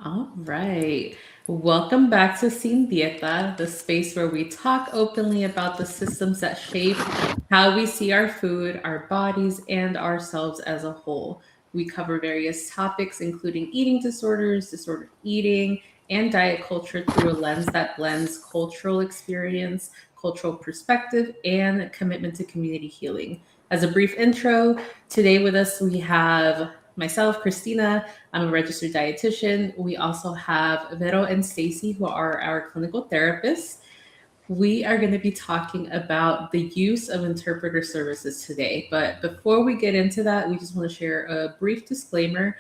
All right. Welcome back to Sin Dieta, the space where we talk openly about the systems that shape how we see our food, our bodies, and ourselves as a whole. We cover various topics, including eating disorders, disordered eating, and diet culture through a lens that blends cultural experience, cultural perspective, and commitment to community healing. As a brief intro, today with us we have myself, Christina. I'm a registered dietitian. We also have Vero and Stacy, who are our clinical therapists. We are going to be talking about the use of interpreter services today. But before we get into that, we just want to share a brief disclaimer.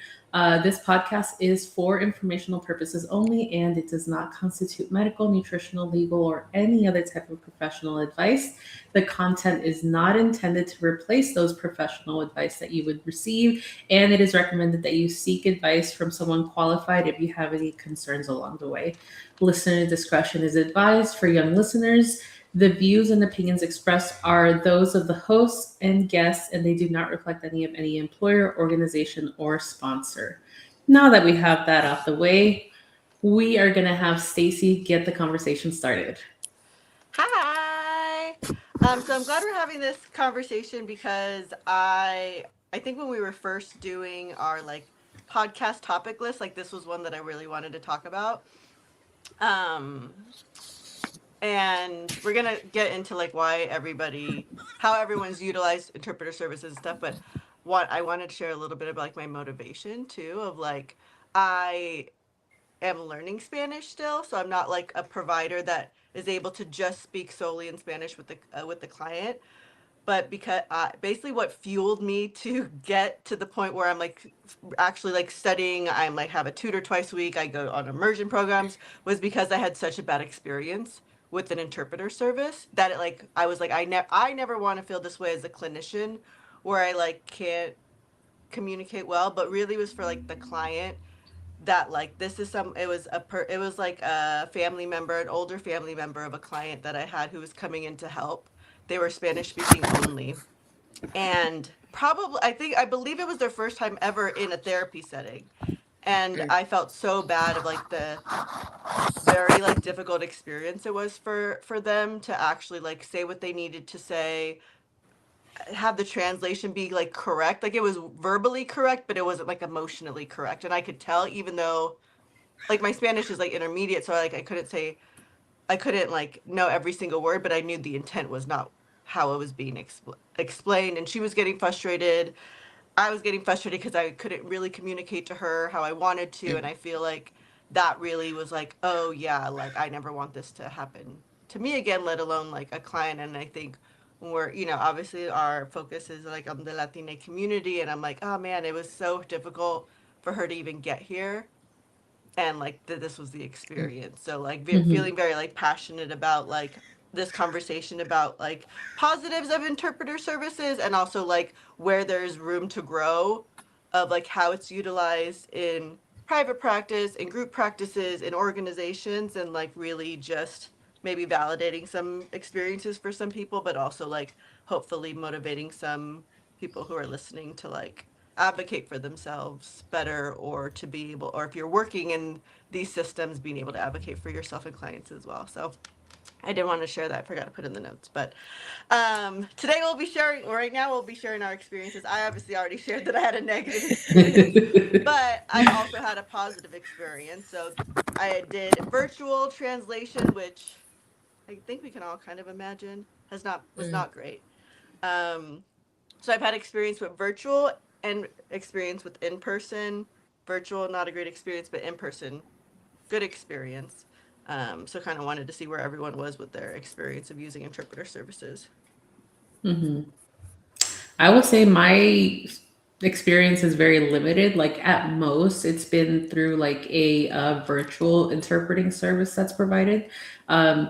This podcast is for informational purposes only, and it does not constitute medical, nutritional, legal, or any other type of professional advice. The content is not intended to replace those professional advice that you would receive, and it is recommended that you seek advice from someone qualified if you have any concerns along the way. Listener discretion is advised for young listeners. The views and opinions expressed are those of the hosts and guests, and they do not reflect any employer, organization, or sponsor. Now that we have that out the way, we are going to have Stacy get the conversation started. Hi. So I'm glad we're having this conversation because I think when we were first doing our podcast topic list, this was one that I really wanted to talk about. Um and we're gonna get into how everyone's utilized interpreter services and stuff, but what I wanted to share a little bit about my motivation too of I am learning Spanish still, so I'm not like a provider that is able to just speak solely in Spanish with the client. But because basically what fueled me to get to the point where I'm actually studying, I'm have a tutor twice a week, I go on immersion programs, was because I had such a bad experience with an interpreter service that I was I never want to feel this way as a clinician where I can't communicate well, but really was for the client that this is some it was a family member, an older family member of a client that I had who was coming in to help. They were Spanish speaking only, and probably I believe it was their first time ever in a therapy setting, and I felt so bad of the very difficult experience it was for them to actually say what they needed to say, have the translation be correct, it was verbally correct but it wasn't emotionally correct, and I could tell, even though my Spanish is intermediate, so I couldn't know every single word, but I knew the intent was not how it was being explained, and she was getting frustrated. I was getting frustrated because I couldn't really communicate to her how I wanted to, and I feel like that really was oh yeah, I never want this to happen to me again, let alone a client. And I think when we're, obviously our focus is on the Latina community, and I'm oh man, it was so difficult for her to even get here, and this was the experience. So Mm-hmm. feeling very passionate about this conversation about positives of interpreter services, and also where there's room to grow of how it's utilized in private practice, in group practices, in organizations, and really just maybe validating some experiences for some people, but also hopefully motivating some people who are listening to advocate for themselves better, or to be able, or if you're working in these systems, being able to advocate for yourself and clients as well. So I did want to share that. I forgot to put in the notes, but today right now we'll be sharing our experiences. I obviously already shared that I had a negative experience, but I also had a positive experience. So I did virtual translation, which I think we can all kind of imagine was not great. Um, so I've had experience with virtual and experience with in person. Virtual, not a great experience, but in person, good experience. So kind of wanted to see where everyone was with their experience of using interpreter services. Mm-hmm. I would say my experience is very limited. Like at most, it's been through like a virtual interpreting service that's provided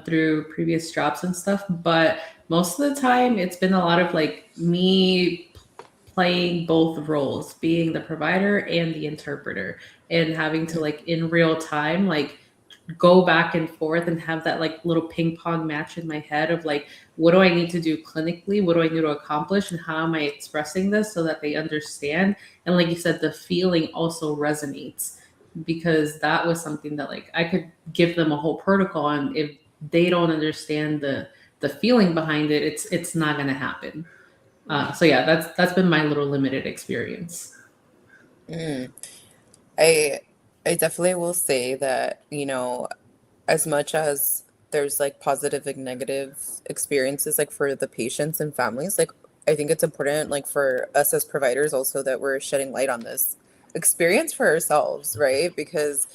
through previous jobs and stuff. But most of the time, it's been a lot of like me playing both roles, being the provider and the interpreter, and having to like in real time, like go back and forth and have that like little ping pong match in my head of like, what do I need to do clinically? What do I need to accomplish? And how am I expressing this so that they understand? And like you said, the feeling also resonates. because that was something that like I could give them a whole protocol, and if they don't understand the feeling behind it, it's not going to happen. So yeah, that's been my little limited experience. Mm. I I definitely will say that, as much as there's like positive and negative experiences like for the patients and families, like I think it's important like for us as providers also that we're shedding light on this experience for ourselves, right? Because,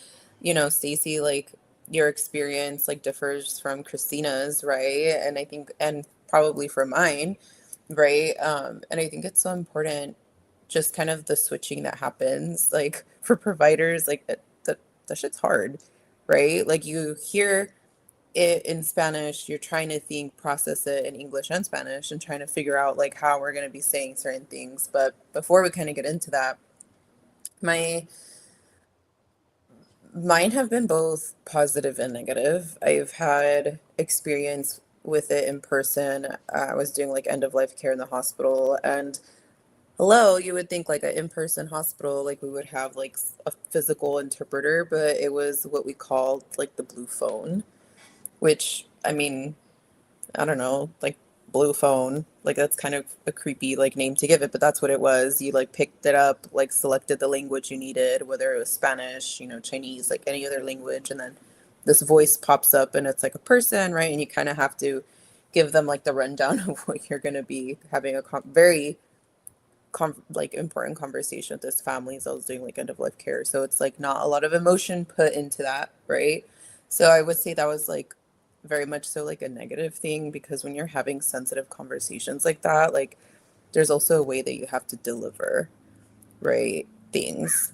Stacey, like your experience like differs from Christina's, right? And I think and probably from mine, right? And I think it's so important just kind of the switching that happens like for providers like that shit's hard, right? Like you hear it in Spanish, you're trying to think, process it in English and Spanish, and trying to figure out like how we're going to be saying certain things. But before we kind of get into that, my mine have been both positive and negative. I've had experience with it in person. I was doing like end of life care in the hospital, and hello, you would think like an in-person hospital, like we would have like a physical interpreter, but it was what we called like the blue phone, which I mean, I don't know, like blue phone, like that's kind of a creepy like name to give it, but that's what it was. You like picked it up, like selected the language you needed, whether it was Spanish, Chinese, like any other language, and then this voice pops up and it's like a person, right? And you kind of have to give them like the rundown of what you're going to be having a very like important conversation with this family. So I was doing like end of life care, so it's like not a lot of emotion put into that, right? So I would say that was like very much so like a negative thing, because when you're having sensitive conversations like that, like there's also a way that you have to deliver, right, things.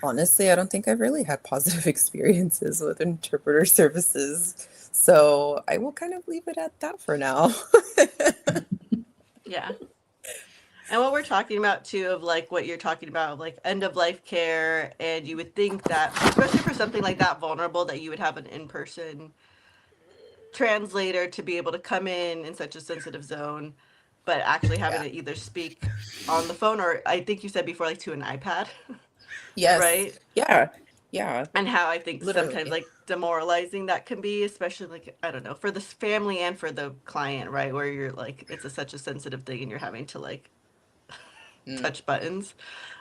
Honestly, I don't think I've really had positive experiences with interpreter services, so I will kind of leave it at that for now. Yeah. And what we're talking about too, of like what you're talking about, like end of life care, and you would think that, especially for something like that vulnerable, that you would have an in person translator to be able to come in such a sensitive zone, but actually having Yeah. to either speak on the phone, or I think you said before, like to an iPad, Yes. right? Yeah. Yeah. And how I think sometimes Literally. like demoralizing that can be, especially like, I don't know, for the family and for the client, right? Where you're like, it's such a sensitive thing and you're having to like Mm. touch buttons.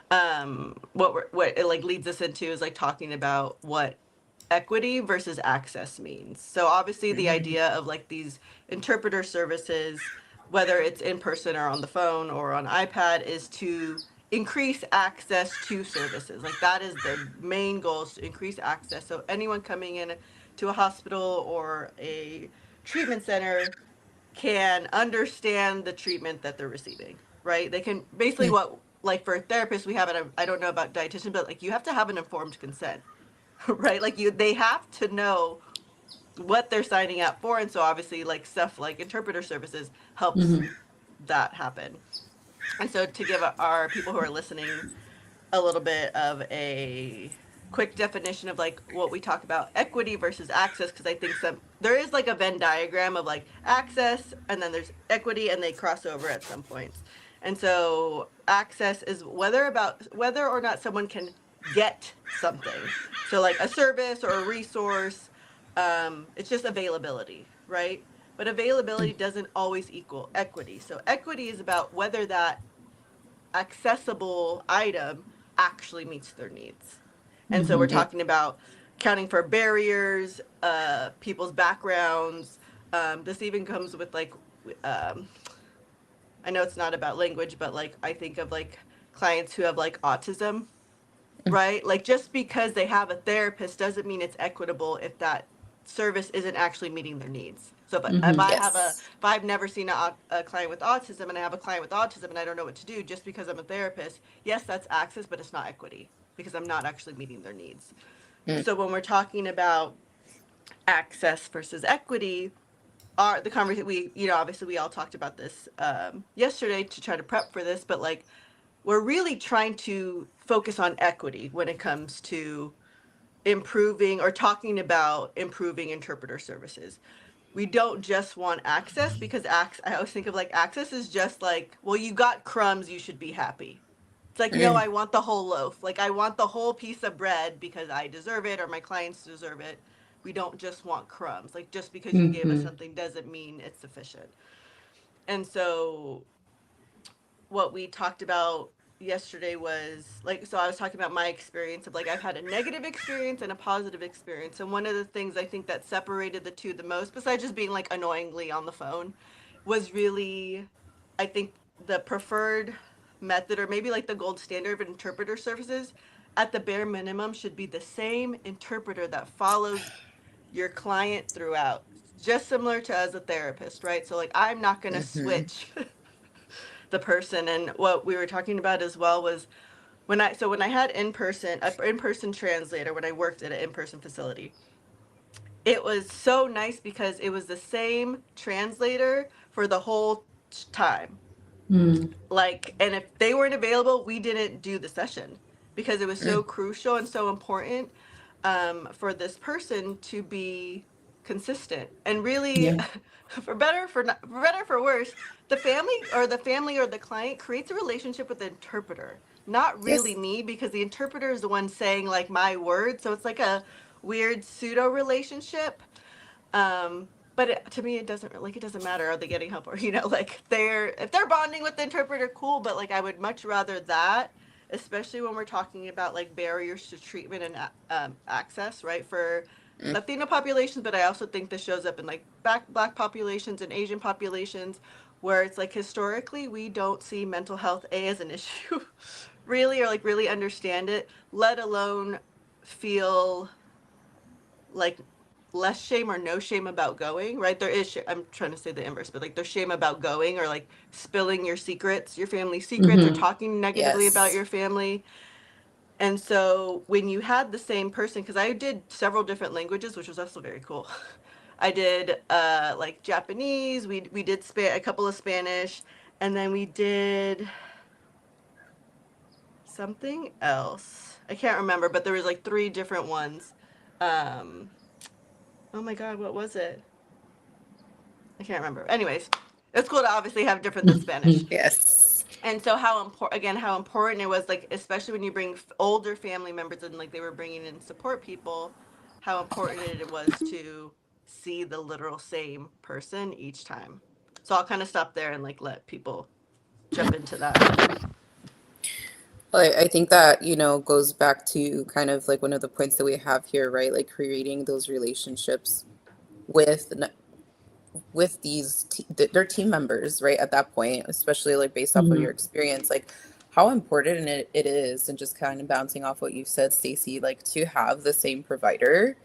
What it like leads us into is like talking about what equity versus access means. So obviously the Mm. idea of like these interpreter services, whether it's in person or on the phone or on iPad, is to increase access to services. Like that is the main goal, is to increase access. So anyone coming in to a hospital or a treatment center can understand the treatment that they're receiving, right? They can basically, Mm. what, like for therapists, we have it, I don't know about dietitian, but like you have to have an informed consent, right? Like they have to know what they're signing up for. And so obviously like stuff like interpreter services helps Hmm. that happen. And so to give our people who are listening a little bit of a quick definition of like what we talk about equity versus access, because I think there is like a Venn diagram of like access and then there's equity and they cross over at some points. And so access is whether or not someone can get something. So like a service or a resource, it's just availability, right? But availability doesn't always equal equity. So equity is about whether that accessible item actually meets their needs. And so we're Hmm. Mm. talking about counting for barriers, people's backgrounds. This even comes with like, um, I know it's not about language, but like I think of like clients who have like autism, right? Like just because they have a therapist doesn't mean it's equitable if that service isn't actually meeting their needs. So if Hmm. I have Yes. if I've never seen a client with autism and I have a client with autism and I don't know what to do just because I'm a therapist, yes, that's access, but it's not equity because I'm not actually meeting their needs. Mm. So when we're talking about access versus equity, the conversation, we, obviously we all talked about this yesterday to try to prep for this, but like we're really trying to focus on equity when it comes to improving or talking about improving interpreter services. We don't just want access, because I always think of like access is just like, well, you got crumbs, you should be happy. It's like, no, I want the whole loaf. Like, I want the whole piece of bread because I deserve it or my clients deserve it. We don't just want crumbs. Like, just because you gave us something doesn't mean it's sufficient. And so, what we talked about yesterday was like, so I was talking about my experience of like, I've had a negative experience and a positive experience. And one of the things I think that separated the two the most, besides just being like annoyingly on the phone, was really, I think, the preferred method, or maybe like the gold standard of interpreter services, at the bare minimum should be the same interpreter that follows your client throughout, just similar to as a therapist, right? So like, I'm not going to switch the person. And what we were talking about as well was when I had an in-person translator when I worked at an in-person facility, it was so nice because it was the same translator for the whole time. Like, and if they weren't available, we didn't do the session because it was so crucial and so important for this person to be consistent. And really, for better for worse, the family or the client creates a relationship with the interpreter, not really me, because the interpreter is the one saying like my words, so it's like a weird pseudo relationship. But to me, it doesn't matter. Are they getting help, or like if they're bonding with the interpreter, cool. But like, I would much rather that, especially when we're talking about like barriers to treatment and access, right, for Latino populations. But I also think this shows up in like Black populations and Asian populations, where it's like historically we don't see mental health as an issue, really, or like really understand it, let alone feel like less shame or no shame about going, right? There is I'm trying to say the inverse, but like there's shame about going or like spilling your secrets, your family secrets, or talking negatively about your family. And so when you had the same person, because I did several different languages, which was also very cool. I did like Japanese, we did a couple of Spanish, and then we did something else. I can't remember, but there was like 3 different ones. Oh my God, what was it? I can't remember. Anyways, it's cool to obviously have different than Spanish. Yes. And so how important it was, like, especially when you bring older family members and like they were bringing in support people, how important it was to see the literal same person each time. So I'll kind of stop there and like let people jump into that. I think that, goes back to kind of like one of the points that we have here, right? Like creating those relationships with their team members, right? At that point, especially like based off of your experience, like how important it is, and just kind of bouncing off what you said, Stacey, like to have the same provider.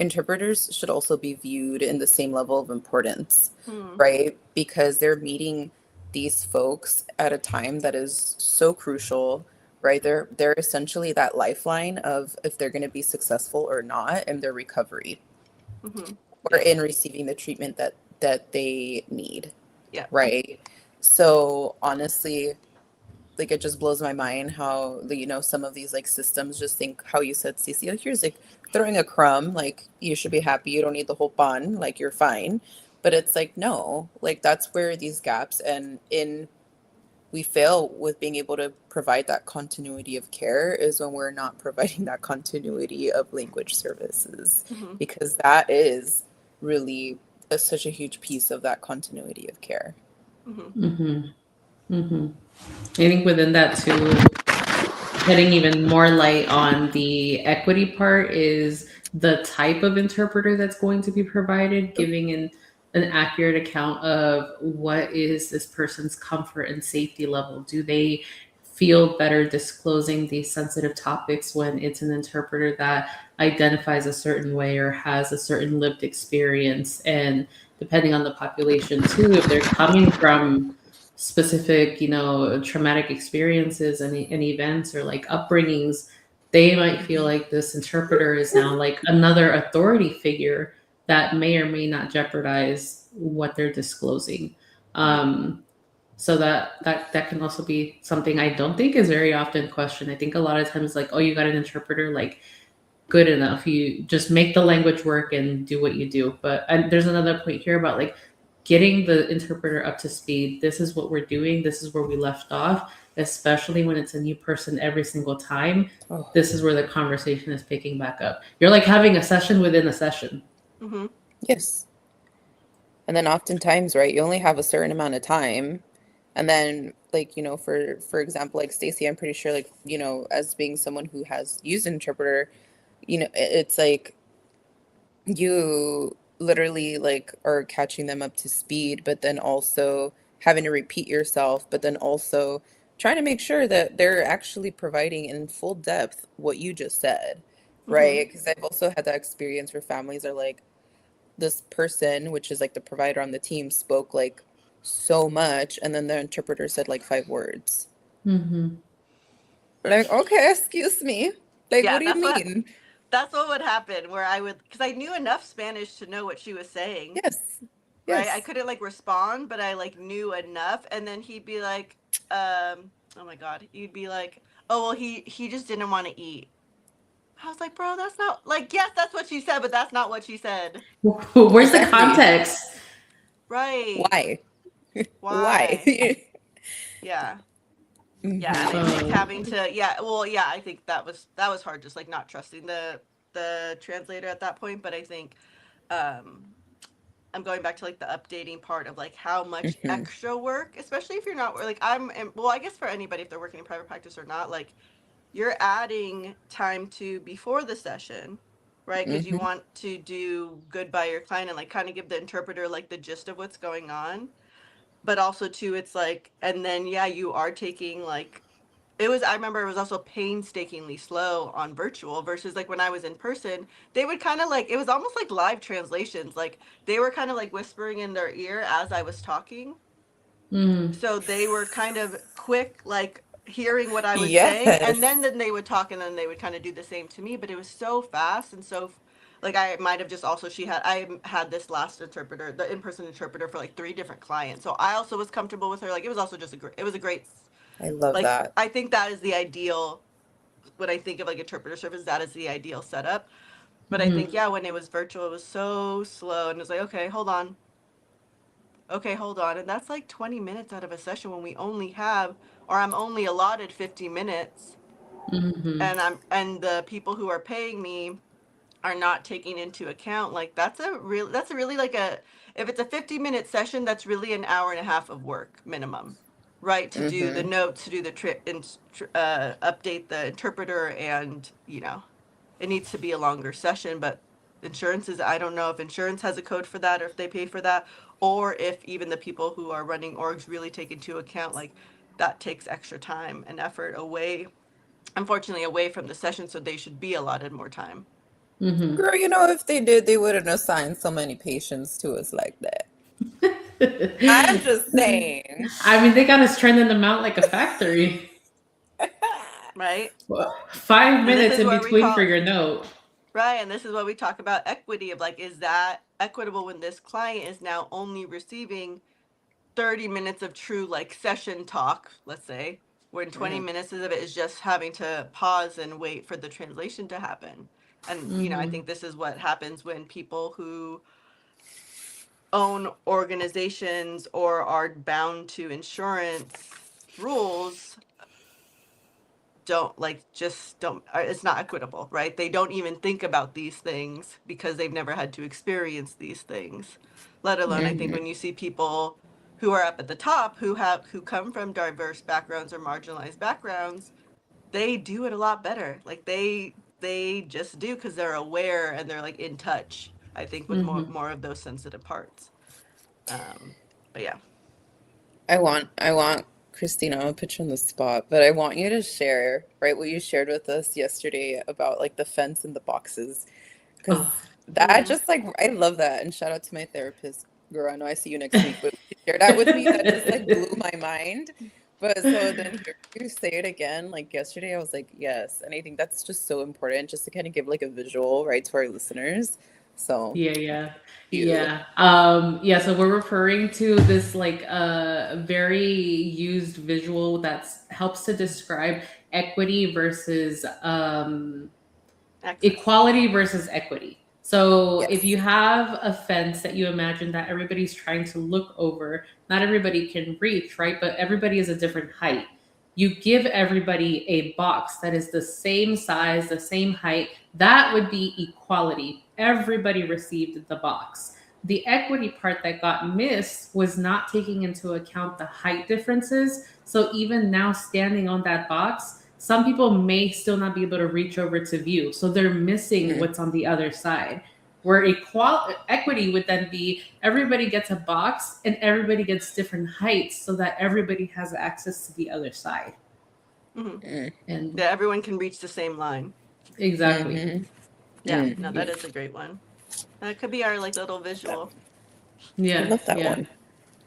Interpreters should also be viewed in the same level of importance, right? Because they're meeting these folks at a time that is so crucial, right? They're essentially that lifeline of if they're going to be successful or not in their recovery, or in receiving the treatment that they need. Right. So honestly, like it just blows my mind how some of these like systems just think, how you said, Cece, like, here's like throwing a crumb, like you should be happy, you don't need the whole bun, like you're fine. But it's like, no, like that's where these gaps we fail with being able to provide that continuity of care, is when we're not providing that continuity of language services, because that is really such a huge piece of that continuity of care. I think within that too, putting even more light on the equity part is the type of interpreter that's going to be provided, giving an accurate account of what is this person's comfort and safety level. Do they feel better disclosing these sensitive topics when it's an interpreter that identifies a certain way or has a certain lived experience? And depending on the population too, if they're coming from specific, traumatic experiences and events or like upbringings, they might feel like this interpreter is now like another authority figure that may or may not jeopardize what they're disclosing. So that can also be something I don't think is very often questioned. I think a lot of times like, oh, you got an interpreter, like good enough. You just make the language work and do what you do. But there's another point here about like getting the interpreter up to speed. This is what we're doing. This is where we left off, especially when it's a new person every single time. Oh, This is where the conversation is picking back up. You're like having a session within a session. Mm-hmm. yes. And then oftentimes, right, you only have a certain amount of time. And then, like, for example, like Stacey, I'm pretty sure, like, as being someone who has used an interpreter, it's like you literally like are catching them up to speed, but then also having to repeat yourself, but then also trying to make sure that they're actually providing in full depth what you just said, Mm-hmm. right? Because I've also had that experience where families are like, this person, which is like the provider on the team, spoke like so much, and then the interpreter said like 5 words. Mm-hmm. Like, okay, excuse me. Like, what Yeah, do you mean? that's what would happen where I would, because I knew enough Spanish to know what she was saying, Yes. right? I Yes. couldn't like respond, but I like knew enough. And then he'd be like, oh my God, he'd be like, oh, well, he just didn't want to eat. I was like, bro, that's not like, yes, that's what she said, but that's not what she said. Where's the Exactly. context? Right. Why? Why? Why? Yeah. Yeah, and I Hmm. think Oh. having to, yeah, well, yeah, I think that was hard, just like not trusting the translator at that point. But I think um I'm going back to like the updating part of like how much Hmm. extra work, especially if you're not like well, I guess for anybody if they're working in private practice or not, like you're adding time to before the session, right? Because you Hmm. want to do good by your client and like kind of give the interpreter like the gist of what's going on. But also too, it's like, and then yeah, you are taking like I remember it was also painstakingly slow on virtual versus like when I was in person, they would kind of like, it was almost like live translations. Like they were kind of like whispering in their ear as I was talking. Mm. So they were kind of quick, like hearing what I was saying. And then, Yes. then they would talk and then they would kind of do the same to me. But it was so fast and so, like I might have just also, I had this last interpreter, the in-person interpreter for like 3 different clients. So I also was comfortable with her. Like it was also just it was a great, I love like that. I think that is the ideal, when I think of like interpreter service, that is the ideal setup. But I think Mm-hmm. yeah, when it was virtual, it was so slow, and it was like, okay, hold on, and that's like 20 minutes out of a session when we only have, or I'm only allotted 50 minutes, Mm-hmm. and the people who are paying me are not taking into account like that's a really like a, if it's a 50-minute session, that's really an hour and a half of work minimum, right? To do the Hmm. notes, to do the update the interpreter, and it needs to be a longer session. But insurance is, I don't know if insurance has a code for that or if they pay for that, or if even the people who are running orgs really take into account like that takes extra time and effort away, unfortunately away from the session, so they should be allotted more time. Mm-hmm. Girl, if they did, they wouldn't assign so many patients to us like that. I'm just saying. I mean, they got us trending them out like a factory. Right. Well, 5 And this minutes is in where we between for call, your note. right, and this is what we talk about equity of like, is that equitable when this client is now only receiving 30 minutes of true like session talk, let's say, when 20 Mm, minutes of it is just having to pause and wait for the translation to happen. And I Mm-hmm. think this is what happens when people who own organizations or are bound to insurance rules don't like, just don't, it's not equitable, right? They don't even think about these things because they've never had to experience these things, let alone I think mhm, when you see people who are up at the top who come from diverse backgrounds or marginalized backgrounds, they do it a lot better. Like they just do because they're aware and they're like in touch, I think, with more Mm-hmm. more of those sensitive parts. But yeah. I want Christina, I'll put you on the spot, but I want you to share, right, what you shared with us yesterday about like the fence and the boxes. Oh. Because that Mm-hmm. just like, I love that. And shout out to my therapist, girl. I know I see you next week, but when you shared that with me, that just like blew my mind. But so then hearing you say it again, like yesterday, I was like, yes. And I think that's just so important just to kind of give like a visual, right, to our listeners. So, Yeah, yeah. you. Yeah, so we're referring to this like very used visual that helps to describe equity versus Access. equality versus equity. So if Yes. you have a fence that you imagine that everybody's trying to look over, not everybody can reach, right? But everybody is a different height. You give everybody a box that is the same size, the same height. That would be equality. Everybody received the box. The equity part that got missed was not taking into account the height differences. So even now, standing on that box, some people may still not be able to reach over to view. So they're missing Mhm. what's on the other side. Where equity would then be everybody gets a box and everybody gets different heights so that everybody has access to the other side. Mm-hmm. Mm. And Yeah, everyone can reach the same line. exactly. Mhm. Yeah, no, Mhm. that is a great one. That could be our like little visual. I Yeah, love that yeah. one.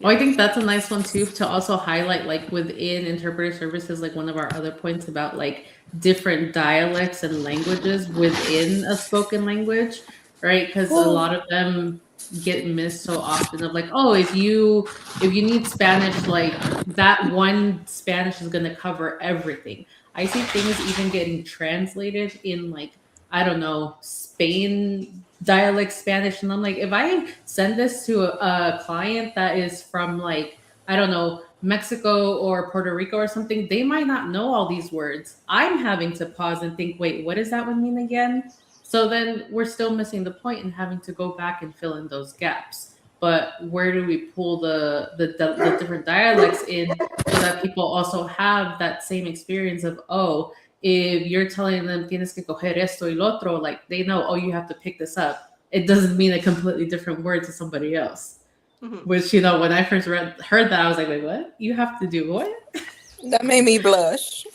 Well, Yeah. I think that's a nice one too to also highlight, like within interpreter services, like one of our other points about like different dialects and languages within a spoken language, right? Because a lot of them get missed so often of like, oh, if you need Spanish, like that one Spanish is gonna cover everything. I see things even getting translated in like, I don't know, Spain dialect Spanish. And I'm like, if I send this to a client that is from like, I don't know, Mexico or Puerto Rico or something, they might not know all these words. I'm having to pause and think, wait, what does that one mean again? So then we're still missing the point and having to go back and fill in those gaps. But where do we pull the different dialects in so that people also have that same experience of, oh, if you're telling them tienes que coger esto y lo otro, like they know, oh, you have to pick this up. It doesn't mean a completely different word to somebody else. Mm-hmm. Which, when I first heard that, I was like, wait, what? You have to do what? That made me blush.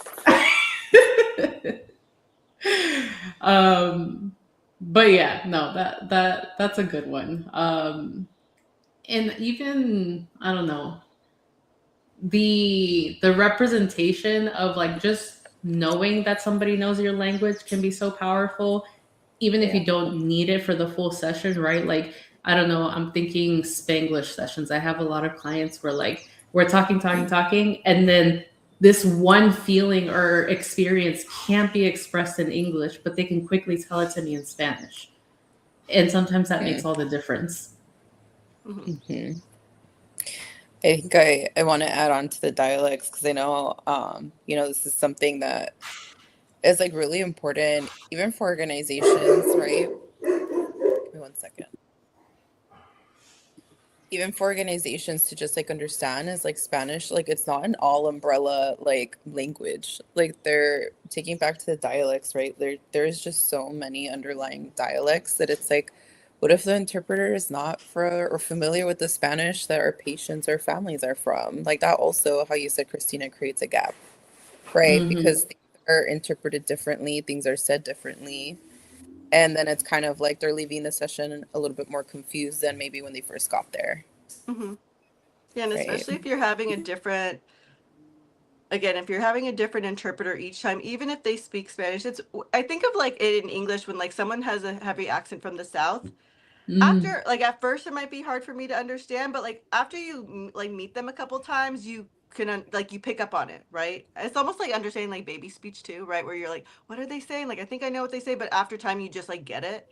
um, but yeah, no, that's a good one. And even I don't know, the representation of like just knowing that somebody knows your language can be so powerful even if Yeah. you don't need it for the full session, right? Like, I don't know, I'm thinking Spanglish sessions. I have a lot of clients where like we're talking, and then this one feeling or experience can't be expressed in English, but they can quickly tell it to me in Spanish. And sometimes that makes all the difference. Mm-hmm. Mhm. I think I want to add on to the dialects because I know, this is something that is like really important even for organizations, right? Give me one second. Even for organizations to just like understand is like Spanish, like it's not an all umbrella like language. Like they're taking back to the dialects, right? There's just so many underlying dialects that it's like, what if the interpreter is not for or familiar with the Spanish that our patients or families are from? Like that also, how you said, Christina, creates a gap, right? Mm-hmm. Because things are interpreted differently, things are said differently. And then it's kind of like they're leaving the session a little bit more confused than maybe when they first got there, Mm-hmm. Yeah, and right? especially if you're having a different, again, if you're having a different interpreter each time, even if they speak Spanish, I think of like it in English when like someone has a heavy accent from the South. Mm-hmm. After, like, at first it might be hard for me to understand, but like after you like meet them a couple times, you can like you pick up on it, right? It's almost like understanding like baby speech too, right? Where you're like, what are they saying? Like I think I know what they say, but after time you just like get it.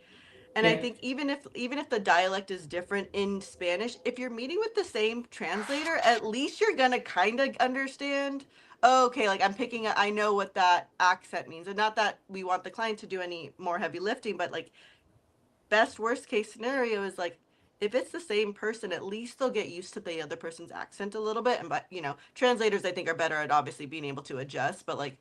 And I Yeah. think even if the dialect is different in Spanish, if you're meeting with the same translator, at least you're gonna kind of understand. Oh, okay, like I'm picking up, I know what that accent means. And not that we want the client to do any more heavy lifting, but like best worst case scenario is like if it's the same person, at least they'll get used to the other person's accent a little bit. And but translators I think are better at obviously being able to adjust, but like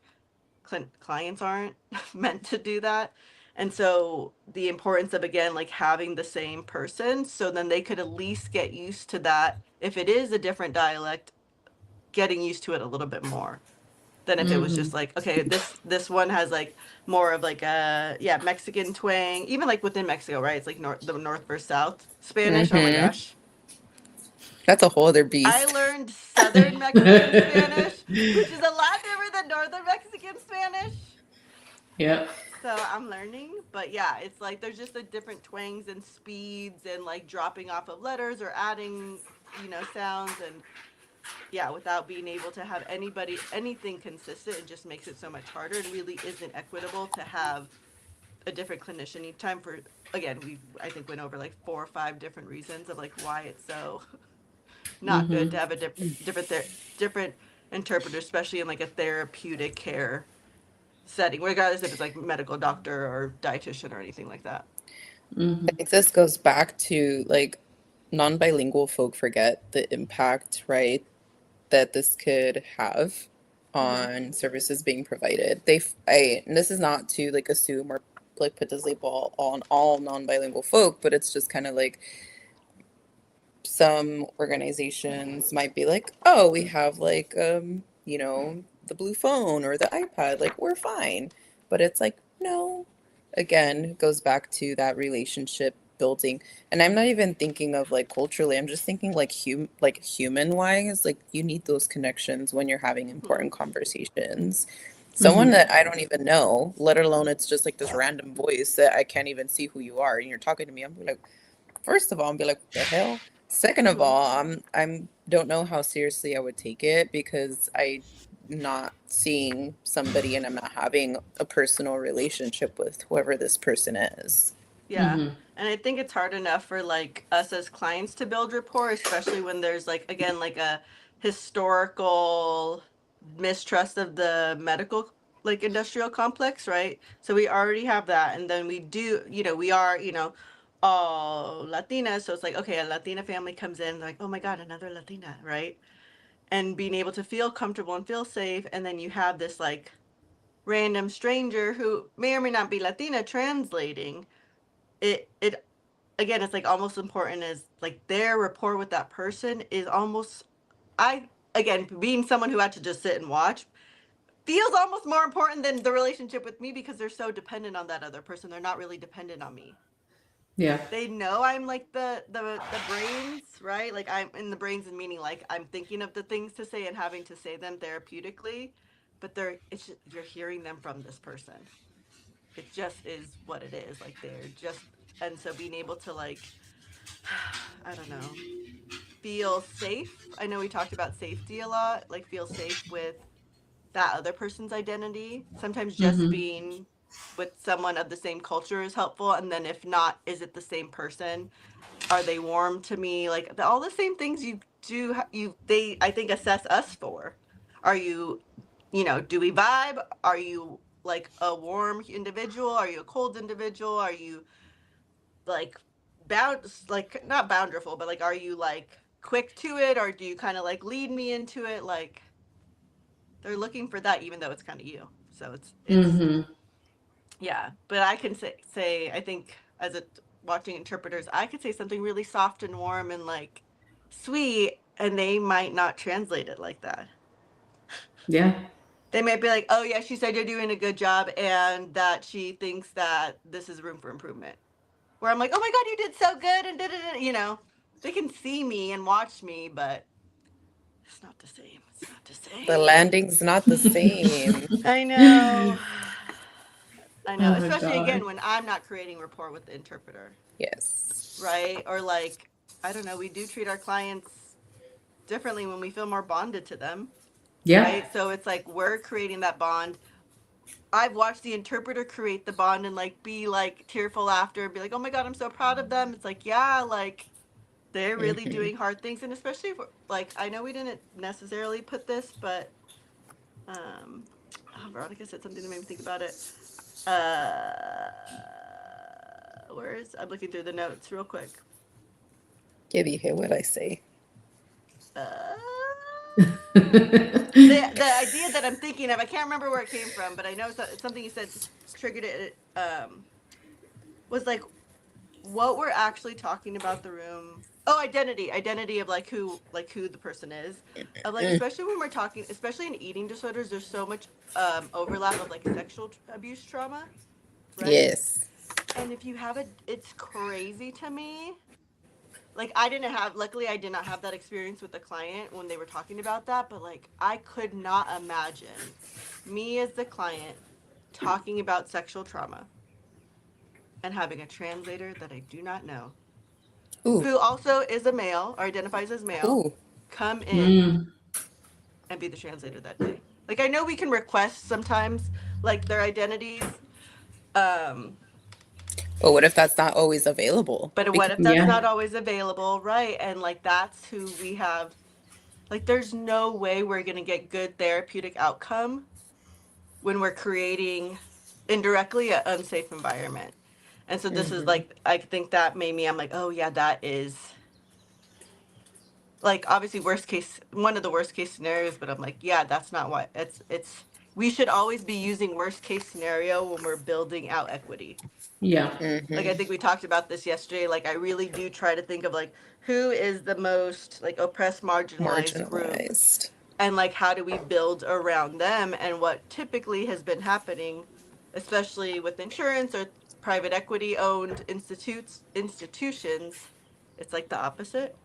clients aren't meant to do that. And so the importance of again like having the same person so then they could at least get used to that if it is a different dialect, getting used to it a little bit more than if it was Mm-hmm. just like okay, this one has like more of like a Mexican twang, even like within Mexico, right? It's like the north versus south Spanish. Oh my Mm-hmm. gosh, That's a whole other I beast. learned southern Mexican Spanish, which is a lot different than northern Mexican Spanish. Yep. So I'm learning, but yeah, it's like there's just the different twangs and speeds and like dropping off of letters or adding, sounds and yeah, without being able to have anything consistent, it just makes it so much harder and really isn't equitable to have a different clinician each time for, again, we I think went over like 4 or 5 different reasons of like why it's so not good to Mm-hmm. have a different interpreter, especially in like a therapeutic care setting, regardless if it's like medical doctor or dietitian or anything like that. Mm-hmm. I think this goes back to like non-bilingual folk forget the impact, right, that this could have Mm-hmm. on services being provided. And this is not to like assume or like put this label on all non-bilingual folk, but it's just kind of like some organizations might be like, oh, we have like the blue phone or the iPad, like we're fine. But it's like, no. Again, it goes back to that relationship building. And I'm not even thinking of like culturally, I'm just thinking like human wise, like you need those connections when you're having Mm-hmm. important conversations. Someone Mm-hmm. that I don't even know, let alone it's just like this random voice that I can't even see who you are, and you're talking to me, I'm like, first of all, I'm be like, what the hell? Second of Mm-hmm. all, I'm don't know how seriously I would take it because I not seeing somebody and I'm not having a personal relationship with whoever this person is. Yeah. Mm-hmm. And I think it's hard enough for like us as clients to build rapport, especially when there's like, again, like a historical mistrust of the medical like industrial complex, right? So we already have that. And then we do, we are, all Latinas. So it's like, okay, a Latina family comes in, like, oh my God, another Latina, right? And being able to feel comfortable and feel safe. And then you have this like random stranger who may or may not be Latina translating it again. It's like almost important as like their rapport with that person is almost, I again, being someone who had to just sit and watch, feels almost more important than the relationship with me because they're so dependent on that other person. They're not really dependent on me. Yeah. They know I'm like the brains, right? Like I'm in the brains, and meaning like I'm thinking of the things to say and having to say them therapeutically, but you're hearing them from this person. It just is what it is. Like they're just, and so being able to like, I don't know, feel safe. I know we talked about safety a lot, like feel safe with that other person's identity. Sometimes just Mm-hmm. being with someone of the same culture is helpful. And then if not, is it the same person? Are they warm to me? Like all the same things you do, they, I think, assess us for. Are you, do we vibe? Are you like a warm individual? Are you a cold individual? Are you like like not bountiful, but like are you like quick to it, or do you kind of like lead me into it? Like they're looking for that, even though it's kind of you. So it's Mm-hmm. yeah. But I can say I think as a watching interpreters, I could say something really soft and warm and like sweet, and they might not translate it like that. Yeah. They might be like, oh yeah, she said you're doing a good job and that she thinks that this is room for improvement, where I'm like, oh my God, you did so good, and they can see me and watch me, but it's not the same. It's not the The same. landing's not the same. I know. I know, Oh my especially god. again when I'm not creating rapport with the interpreter, Yes. right? Or like, I don't know, we do treat our clients differently when we feel more bonded to them, Yeah. right? So it's like we're creating that bond. I've watched the interpreter create the bond and like be like tearful after and be like, oh my God, I'm so proud of them. It's like, yeah, like they're really Hmm. doing hard things. And especially if, like, I know we didn't necessarily put this, but um Veronica said something that made me think about it. uh I'm looking through the notes real quick. Yeah, you hear what I say? uh the idea that I'm thinking of, I can't remember where it came from, but I know it's something you said triggered it. Was like what we're actually talking about the room. Oh, identity of like who the person is, of like, Mm. especially when we're talking, especially in eating disorders, there's so much overlap of like sexual abuse trauma, right? Yes. And if you have it, it's crazy to me. Like I didn't have, luckily I did not have that experience with the client when they were talking about that, but like I could not imagine me as the client talking about sexual trauma and having a translator that I do not know, Ooh, who also is a male or identifies as male, ooh. come in Mm. and be the translator that day. Like I know we can request sometimes like their identities, um, But what if that's not always available? But what Because if that's Yeah. not always available, right? And like that's who we have. Like there's no way we're going to get good therapeutic outcome when we're creating indirectly an unsafe environment. And so this is Mhm. like I think that made me I'm like, "Oh yeah, that is like obviously worst case one of the worst case scenarios, but I'm like, yeah, that's not what it's we should always be using worst case scenario when we're building out equity. Yeah. Like I Mhm. think we talked about this yesterday. Like I really do try to think of like who is the most like oppressed, marginalized group, Marginalized. and like how do we build around them. And what typically has been happening, especially with insurance or private equity owned institutions, it's like the opposite,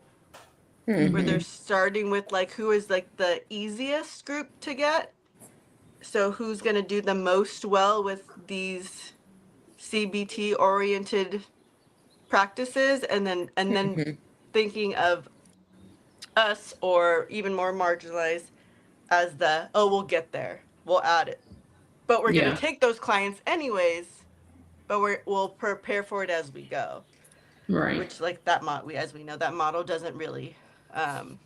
where they're Mhm. starting with like who is like the easiest group to get. So who's going to do the most well with these CBT oriented practices, and then Mhm. thinking of us or even more marginalized as the, oh, we'll get there, we'll add it, but we're going to Yeah. take those clients anyways, but we'll prepare for it as we go, Right. which like that we as we know that model doesn't really um,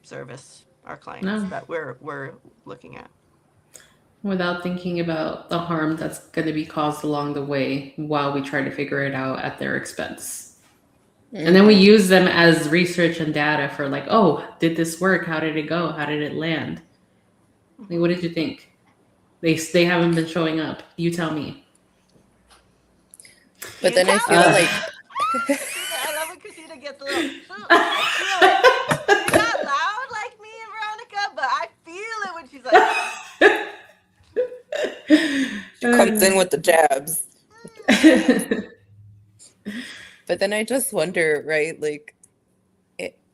service our clients No. that we're looking at. Without thinking about the harm that's going to be caused along the way while we try to figure it out at their expense. And then we Mhm. use them as research and data for like, oh, did this work? How did it go? How did it land? Like, what Mm-hmm. did you think? They haven't been showing up. You tell me. But You then I tell feel Uh, me. like Christina, I love when Christina gets a little I feel it. She's not loud like me and Veronica, but I feel it when she's like, she comes in with the jabs. But then I just wonder, right? Like,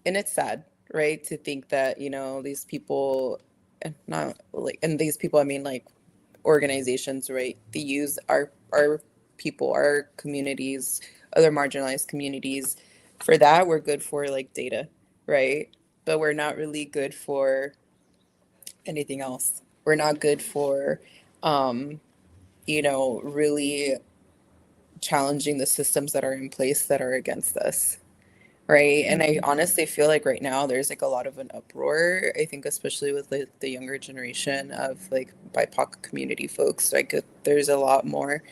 and it's sad, right? To think that, these people, and not like, and these people, I mean, like organizations, right? They use our people, our communities, other marginalized communities. For that, we're good for like data, right? But we're not really good for anything else. We're not good for, um, really challenging the systems that are in place that are against us. Right. And I honestly feel like right now there's like a lot of an uproar. I think, especially with the younger generation of like BIPOC community folks, like there's a lot more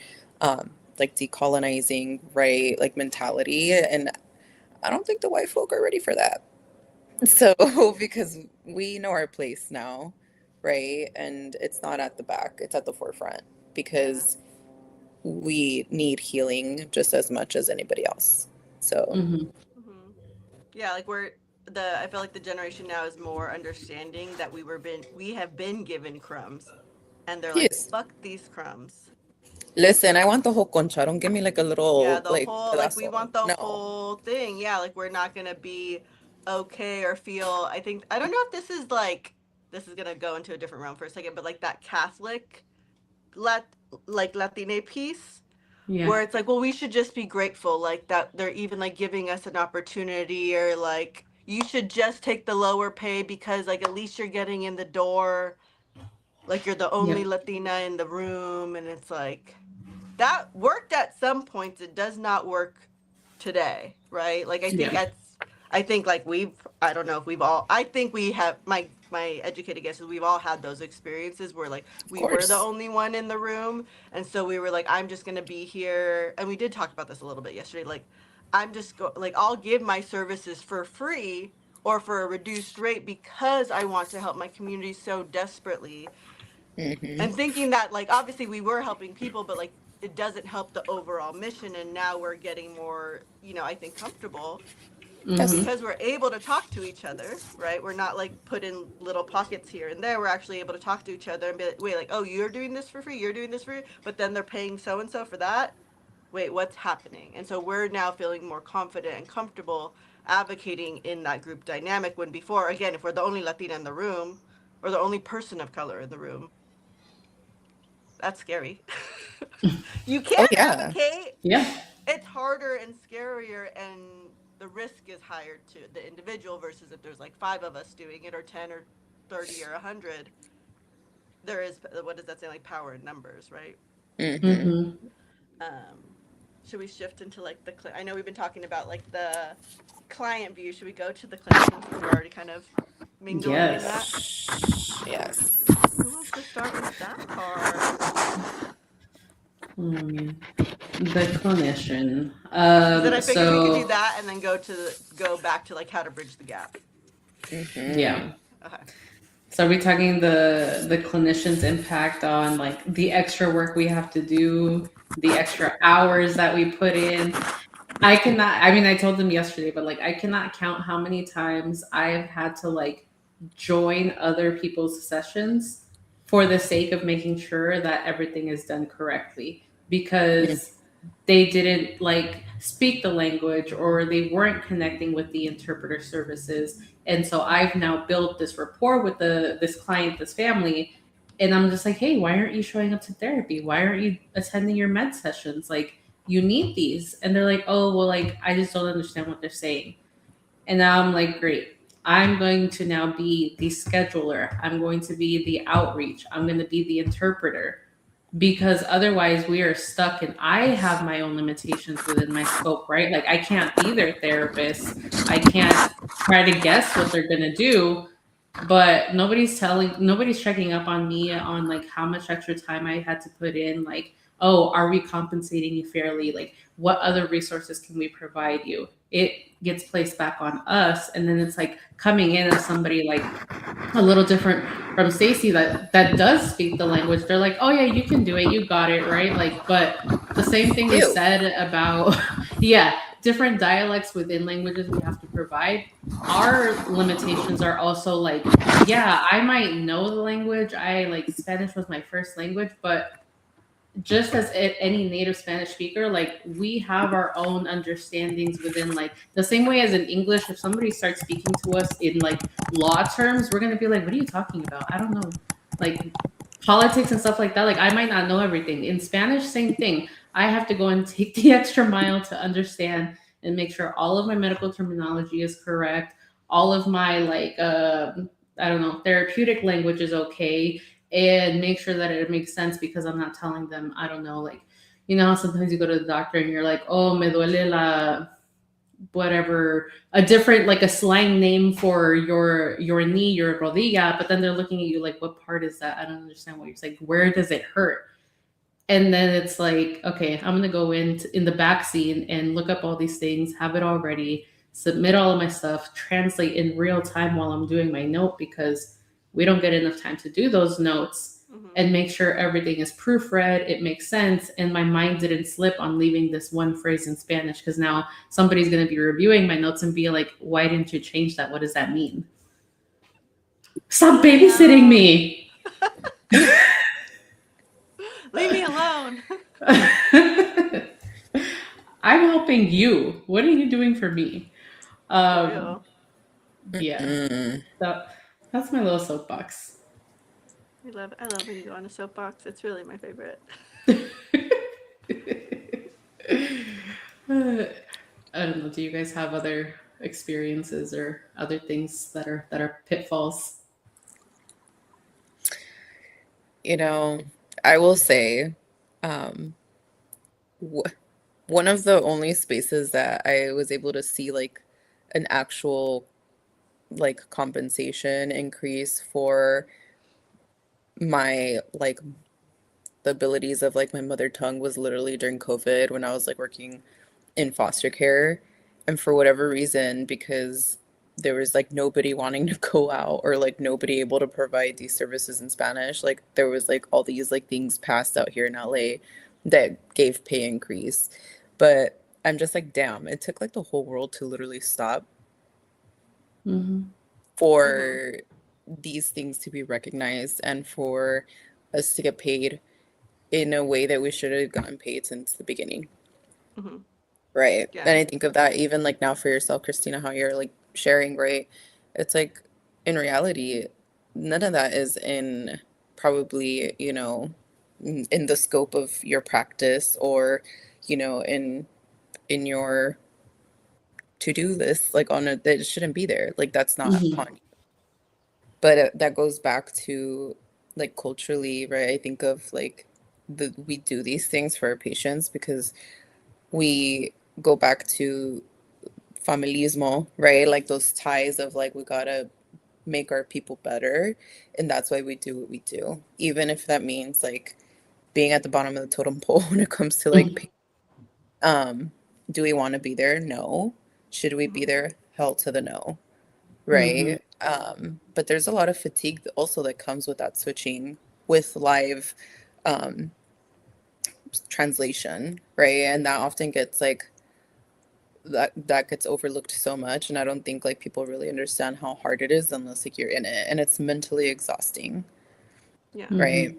like decolonizing, right? Like mentality. And I don't think the white folk are ready for that. So, because we know our place now, right? And it's not at the back, it's at the forefront yeah. because we need healing just as much as anybody else. So, hmm Mm-hmm. Yeah, like I feel like the generation now is more understanding that we have been given crumbs, and they're like, yes. fuck these crumbs. Listen, I want the whole concha. Don't give me like a Yeah, little the like whole like we pedazo. want the No. whole thing. Yeah, like we're not gonna be okay or feel. I think I don't know if this is like this is gonna go into a different realm for a second, but like that Catholic lat like Latine piece Yeah. where it's like, well, we should just be grateful, like that they're even like giving us an opportunity, or like you should just take the lower pay because like at least you're getting in the door, like you're the only Yep. Latina in the room, and it's like that worked at some points. It does not work today, right? Like Yeah. I think like I don't know if we've all I think we have my educated guess is we've all had those experiences where like Of we were the course. only one in the room, and so we were like, I'm just gonna be here, and we did talk about this a little bit yesterday. Like like I'll give my services for free or for a reduced rate because I want to help my community so desperately, Mm-hmm. and thinking that like obviously we were helping people, but like it doesn't help the overall mission, and now we're getting more, I think, comfortable Yes. hmm because we're able to talk to each other, right? We're not like put in little pockets here and there. We're actually able to talk to each other and be like, wait, like, oh, you're doing this for free, you're doing this for free, but then they're paying so and so for that. Wait, what's happening? And so we're now feeling more confident and comfortable advocating in that group dynamic, when before, again, if we're the only Latina in the room or the only person of color in the room, that's scary. You Oh can't yeah. advocate. Yeah. It's harder and scarier, and the risk is higher to the individual versus if there's like five of us doing it, or 10 or 30 or 100. There is, what does that say, like power in numbers, right? Mm-hmm. hmm should we shift into like I know we've been talking about like the client view. Should we go to the clinician since we're already kind of mingling in that? Yes. Who wants to start with that part? The clinician. Then I figured we could do So that and then go back to like how to bridge the gap. yeah. Okay. So are we talking the clinician's impact on like the extra work we have to do, the extra hours that we put in? I cannot, I mean, I told them yesterday, but like I cannot count how many times I've had to like join other people's sessions for the sake of making sure that everything is done correctly because they didn't like speak the language or they weren't connecting with the interpreter services. And so I've now built this rapport with this client, this family, and I'm just like, hey, why aren't you showing up to therapy? Why aren't you attending your med sessions? Like, you need these. And they're like, oh, well, like, I just don't understand what they're saying. And now I'm like, great. I'm going to now be the scheduler. I'm going to be the outreach. I'm going to be the interpreter because otherwise we are stuck and I have my own limitations within my scope, right? Like I can't be their therapist. I can't try to guess what they're going to do, but nobody's checking up on me on like how much extra time I had to put in, like, oh, are we compensating you fairly? Like what other resources can we provide you? It gets placed back on us, and then it's like coming in as somebody like a little different from Stacy that does speak the language. They're like, oh yeah, you can do it, you got it, right? Like, but the same thing was Ew. said about yeah, different dialects within languages we have to provide. Our limitations are also like, yeah, I might know the language. I like Spanish was my first language, but just as any native Spanish speaker, like we have our own understandings within like the same way as in English, if somebody starts speaking to us in like law terms, we're gonna be like, what are you talking about? I don't know. Like politics and stuff like that. Like I might not know everything. In Spanish, same thing. I have to go and take the extra mile to understand and make sure all of my medical terminology is correct. All of my like I don't know, therapeutic language is okay, and make sure that it makes sense because I'm not telling them, I don't know, like, you know, sometimes you go to the doctor and you're like, oh, me duele la whatever, a different like a slang name for your knee, your rodilla, but then they're looking at you like, what part is that? I don't understand what you're saying. Where does it hurt? And then it's like, okay, I'm gonna go in the back scene and look up all these things, have it all ready, submit all of my stuff, translate in real time while I'm doing my note because we don't get enough time to do those notes, and make sure everything is proofread, it makes sense, and my mind didn't slip on leaving this one phrase in Spanish because now somebody's gonna be reviewing my notes and be like, why didn't you change that? What does that mean? Stop babysitting me. Leave me alone. I'm helping you. What are you doing for me? For real. Yeah. So that's my little soapbox. I love when you go on a soapbox. It's really my favorite. I don't know. Do you guys have other experiences or other things that are pitfalls? You know, I will say, um, one of the only spaces that I was able to see like an actual like compensation increase for my like the abilities of like my mother tongue was literally during COVID when I was like working in foster care. And for whatever reason, because there was like nobody wanting to go out or like nobody able to provide these services in Spanish, like there was like all these like things passed out here in LA that gave pay increase. But I'm just like, damn, it took like the whole world to literally stop Mm-hmm. for these things to be recognized and for us to get paid in a way that we should have gotten paid since the beginning. Mm-hmm. Right. Yeah. And I think of that even like now for yourself, Christina, how you're like sharing, right? It's like in reality, none of that is in probably, you know, in the scope of your practice or, you know, in your to-do list, like on a that it shouldn't be there. Like that's not Mm-hmm. on you. But that goes back to like culturally, right? I think of like we do these things for our patients because we go back to familismo, right? Like those ties of like we gotta make our people better, and that's why we do what we do, even if that means like being at the bottom of the totem pole when it comes to like um do we want to be there? No. Should we be there? Hell to the no, Mm-hmm. right? But there's a lot of fatigue also that comes with that switching with live um translation, right? And that often gets like that gets overlooked so much, and I don't think like people really understand how hard it is unless like you're in it, and it's mentally exhausting, Yeah. right? Mm-hmm.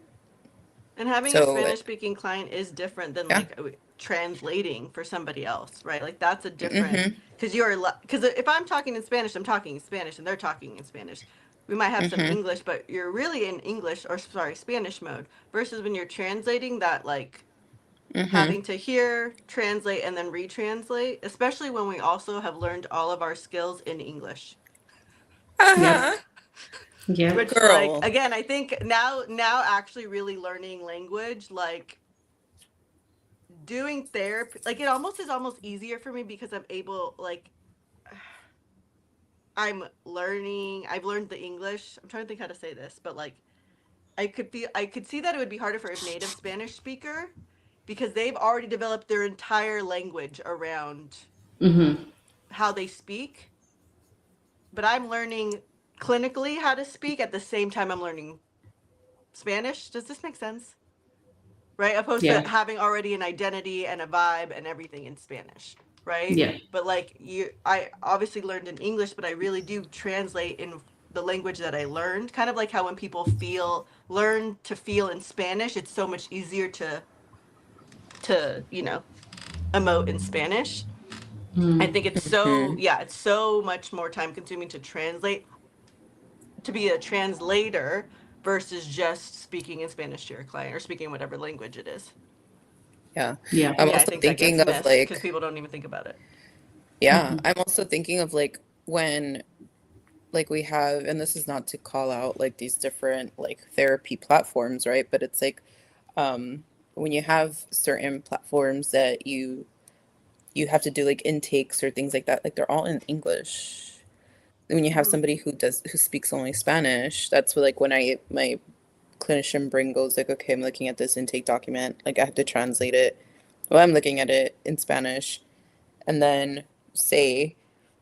And having a So Spanish speaking client is different than yeah. like translating for somebody else, right? Like that's a different, Mm-hmm. because because if I'm talking in Spanish, I'm talking in Spanish and they're talking in Spanish. We might have some Mm-hmm. English, but you're really in English or sorry, Spanish mode versus when you're translating that like Mm-hmm. having to hear, translate, and then retranslate, especially when we also have learned all of our skills in English. Yep. Uh-huh. Yep. Which like Girl. again, I think now actually really learning language, like doing therapy, like it almost is almost easier for me because I'm able like I've learned the English. I'm trying to think how to say this, but like I could see that it would be harder for a native Spanish speaker because they've already developed their entire language around Mm-hmm. how they speak, but I'm learning clinically how to speak at the same time I'm learning Spanish. Does this make sense? Right? Opposed to Yeah. having already an identity and a vibe and everything in Spanish, right? Yeah. But like I obviously learned in English, but I really do translate in the language that I learned. Kind of like how when people learn to feel in Spanish, it's so much easier to emote in Spanish. I think it's Mm-hmm. it's so much more time consuming to translate, to be a translator versus just speaking in Spanish to your client or speaking whatever language it is. Yeah. Yeah. And I'm yeah, I also think that gets thinking of missed because like, people don't even think about it. yeah, Mm-hmm. I'm also thinking of like when like we have, and this is not to call out like these different like therapy platforms, right? But it's like when you have certain platforms that you have to do like intakes or things like that, like they're all in English. When you have Mm-hmm. somebody who speaks only Spanish, that's what, like when I my clinician brain goes like, okay, I'm looking at this intake document, like I have to translate it. Well, I'm looking at it in Spanish and then say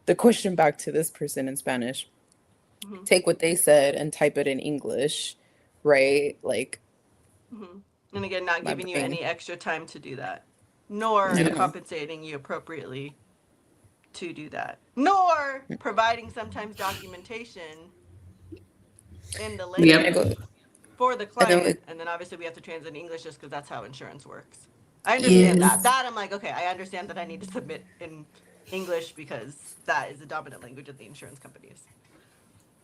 the question back to this person in Spanish, Mm-hmm. take what they said and type it in English, right? Like Mm-hmm. And again, not my giving you brain, any extra time to do that, nor Yeah. no. compensating you appropriately to do that, nor providing sometimes documentation in the And I Yep. go, language for the and then client. like, And then obviously we have to translate in English just because that's how insurance works. I understand yeah, that. Yes. That I'm like, okay, I understand that I need to submit in English because that is the dominant language of the insurance companies.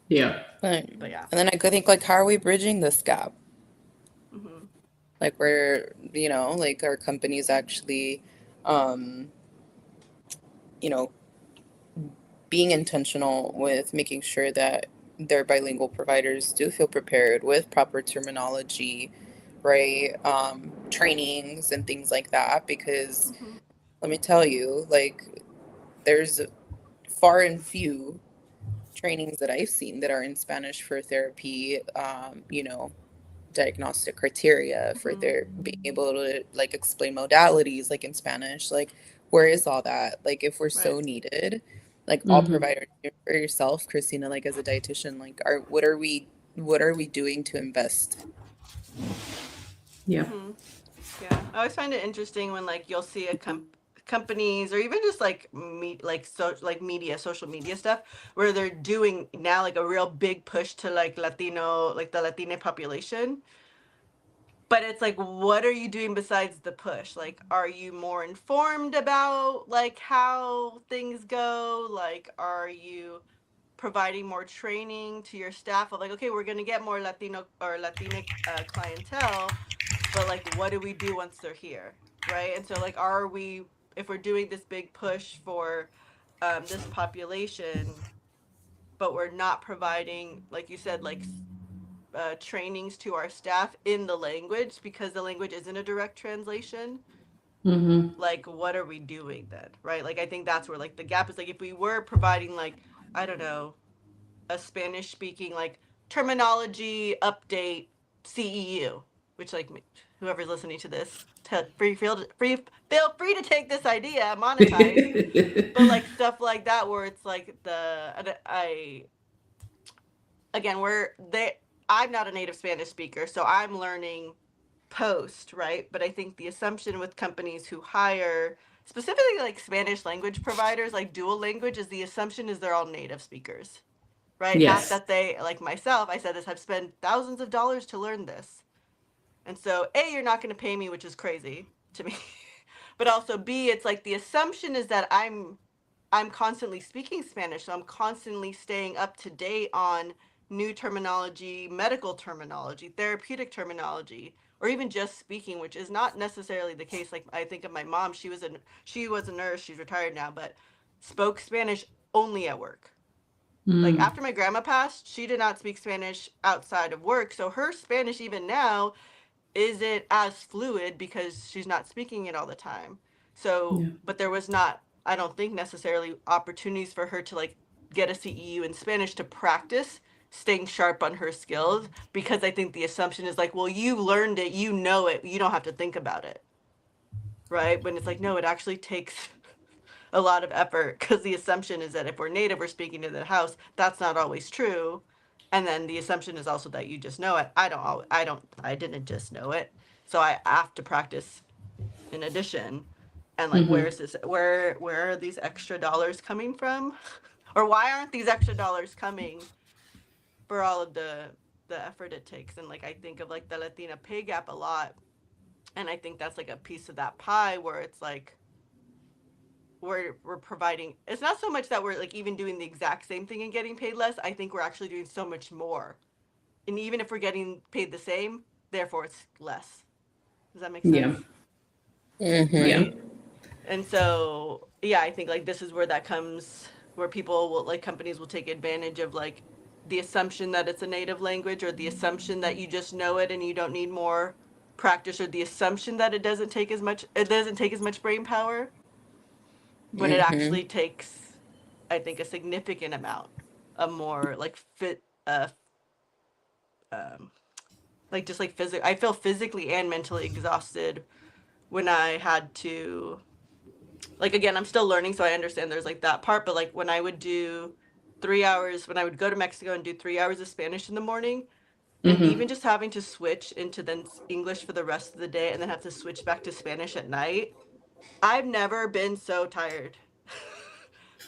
Yeah. and But yeah. then I could think like, how are we bridging this gap? Mm-hmm. Like where, like our companies actually, um, you know, being intentional with making sure that their bilingual providers do feel prepared with proper terminology, right? Trainings and things like that. Because Mm-hmm. let me tell you, like, there's far and few trainings that I've seen that are in Spanish for therapy, diagnostic criteria for Mm-hmm. their being able to like explain modalities like in Spanish. Like, where is all that? Like, if we're Right. so needed, like all Mm-hmm. providers for yourself, Christina, like as a dietitian, like are what are we doing to invest? Yeah. Mm-hmm. Yeah, I always find it interesting when like you'll see companies or even just like media, social media stuff where they're doing now like a real big push to like Latino, like the Latina population. But it's like, what are you doing besides the push? Like, are you more informed about like how things go? Like, are you providing more training to your staff of like, okay, we're gonna get more Latino or Latina clientele, but like what do we do once they're here, right? And so like are we, if we're doing this big push for this population but we're not providing, like you said, like trainings to our staff in the language because the language isn't a direct translation, Mm-hmm. Like, what are we doing then, right? Like, I think that's where like the gap is. Like, if we were providing like, I don't know, a Spanish speaking like terminology update CEU, which like whoever's listening to this, feel free to take this idea, monetize. But like stuff like that, where it's like I again, where they I'm not a native Spanish speaker, so I'm learning post, right? But I think the assumption with companies who hire specifically like Spanish language providers, like dual language, is the assumption is they're all native speakers, right? Not Yes. that they, like myself, I said this, have spent thousands of dollars to learn this. And so, A, you're not going to pay me, which is crazy to me. But also, B, it's like the assumption is that I'm constantly speaking Spanish, so I'm constantly staying up to date on new terminology, medical terminology, therapeutic terminology, or even just speaking, which is not necessarily the case. Like I think of my mom, she was a nurse, she's retired now, but spoke Spanish only at work. Like Mm. after my grandma passed, she did not speak Spanish outside of work, so her Spanish even now isn't as fluid because she's not speaking it all the time. So, Yeah. but there was not, I don't think necessarily opportunities for her to like get a CEU in Spanish to practice staying sharp on her skills, because I think the assumption is like, well, you learned it, you know it, you don't have to think about it. Right? When it's like, no, it actually takes a lot of effort, because the assumption is that if we're native, we're speaking to the house. That's not always true. And then the assumption is also that you just know it. I didn't just know it. So I have to practice in addition. And like, Mm-hmm. where's this, where are these extra dollars coming from? Or why aren't these extra dollars coming for all of the effort it takes? And like, I think of like the Latina pay gap a lot. And I think that's like a piece of that pie where it's like, we're providing, it's not so much that we're like even doing the exact same thing and getting paid less. I think we're actually doing so much more, and even if we're getting paid the same, therefore it's less. Does that make sense? Yeah. Mm-hmm. Yeah. And so yeah, I think like this is where that comes, where people will, like companies will take advantage of like the assumption that it's a native language, or the assumption that you just know it and you don't need more practice, or the assumption that it doesn't take as much brain power, when it Mm-hmm. actually takes, I think, a significant amount of more like um, like just like physical. I feel physically and mentally exhausted when I had to, like, again, I'm still learning, so I understand there's like that part, but like when I would do 3 hours, when I would go to Mexico and do 3 hours of Spanish in the morning, and Mm-hmm. even just having to switch into then English for the rest of the day and then have to switch back to Spanish at night, I've never been so tired.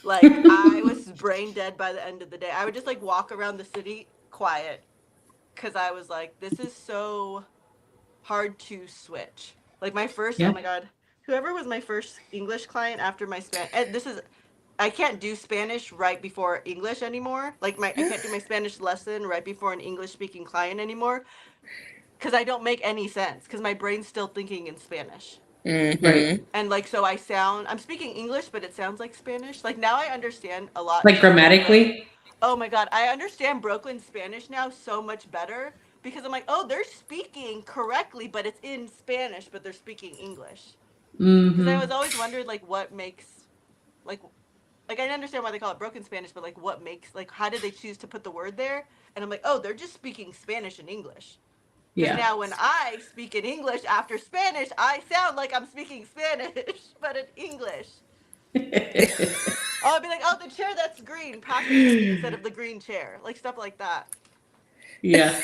Like I was brain dead by the end of the day. I would just like walk around the city quiet, because I was like, this is so hard to switch. Like my first, oh Yeah. my god, whoever was my first English client after my Spanish, this is, I can't do Spanish right before English anymore. Like I can't do my Spanish lesson right before an English speaking client anymore, because I don't make any sense, because my brain's still thinking in Spanish. Right. Mm-hmm. And like, so I'm speaking English, but it sounds like Spanish. Like now I understand a lot Like more of the, grammatically. oh my god, I understand Brooklyn Spanish now so much better, because I'm like, oh, they're speaking correctly, but it's in Spanish, but they're speaking English. Because I Mm-hmm. was always wondered like what makes, like I understand why they call it broken Spanish, but like what makes, like how did they choose to put the word there? And I'm like, oh, they're just speaking Spanish and English. Because Yeah. now when I speak in English after Spanish, I sound like I'm speaking Spanish, but in English. Oh, I'd be like, oh, the chair that's green, pass it to me instead of the green chair. Like stuff like that. Yeah.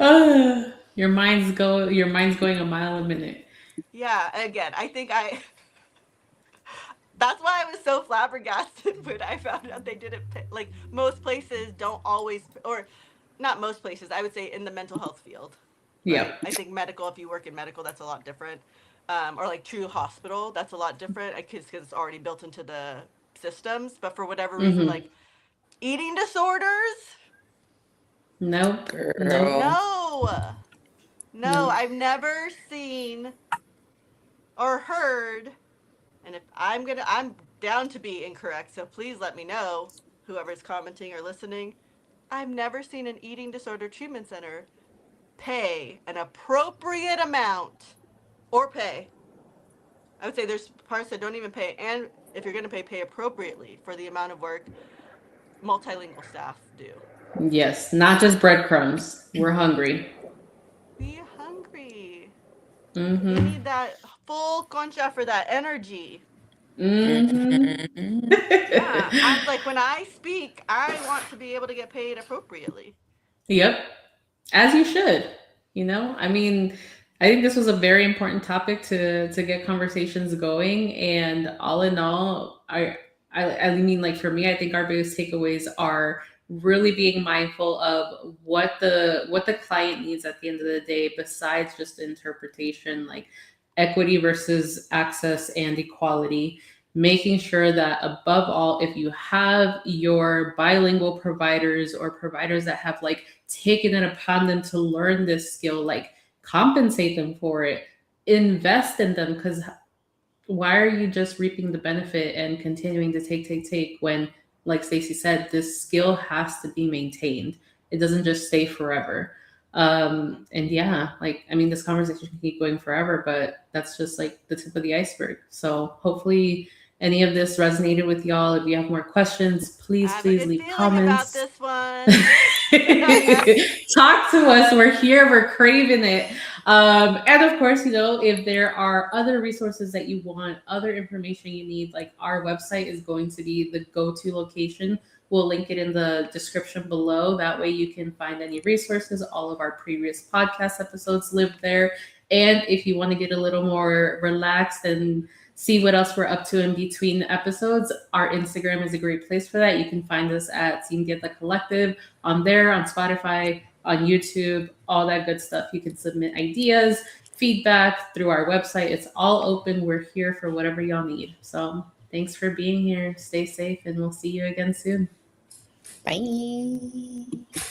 Ah, your mind's going a mile a minute. Yeah, again, I think that's why I was so flabbergasted when I found out they didn't pay, like most places don't always, or not most places, I would say in the mental health field, Yeah. right? I think medical, if you work in medical, that's a lot different. Or like true hospital, that's a lot different, because it's already built into the systems. But for whatever reason, Mm-hmm. like eating disorders, Nope. Nope. Girl. no, no, Nope. I've never seen or heard. And if I'm down to be incorrect, so please let me know, whoever's commenting or listening. I've never seen an eating disorder treatment center pay an appropriate amount or pay. I would say there's parts that don't even pay, and if you're going to pay appropriately for the amount of work multilingual staff do. Yes, not just breadcrumbs. We're hungry. Be hungry. Mm-hmm. We need that full concha for that energy. Mm-hmm. Yeah, I'm like, when I speak, I want to be able to get paid appropriately. Yep, as you should. You know, I mean, I think this was a very important topic to get conversations going. And all in all, I mean, like for me, I think our biggest takeaways are really being mindful of what the client needs at the end of the day, besides just interpretation, like equity versus access and equality. Making sure that above all, if you have your bilingual providers or providers that have like taken it upon them to learn this skill, like compensate them for it, invest in them, because why are you just reaping the benefit and continuing to take when, like Stacey said, this skill has to be maintained. It doesn't just stay forever. And yeah, like I mean, this conversation can keep going forever, but that's just like the tip of the iceberg. So hopefully any of this resonated with y'all. If you have more questions, I please have a good leave feeling about comments. this one. Talk to us. We're here. We're craving it. And of course, you know, if there are other resources that you want, other information you need, like our website is going to be the go-to location. We'll link it in the description below. That way you can find any resources. All of our previous podcast episodes live there. And if you want to get a little more relaxed and see what else we're up to in between episodes, our Instagram is a great place for that. You can find us at Sin Dieta Collective on there, on Spotify, on YouTube, all that good stuff. You can submit ideas, feedback through our website. It's all open. We're here for whatever y'all need. So thanks for being here. Stay safe, and we'll see you again soon. Bye.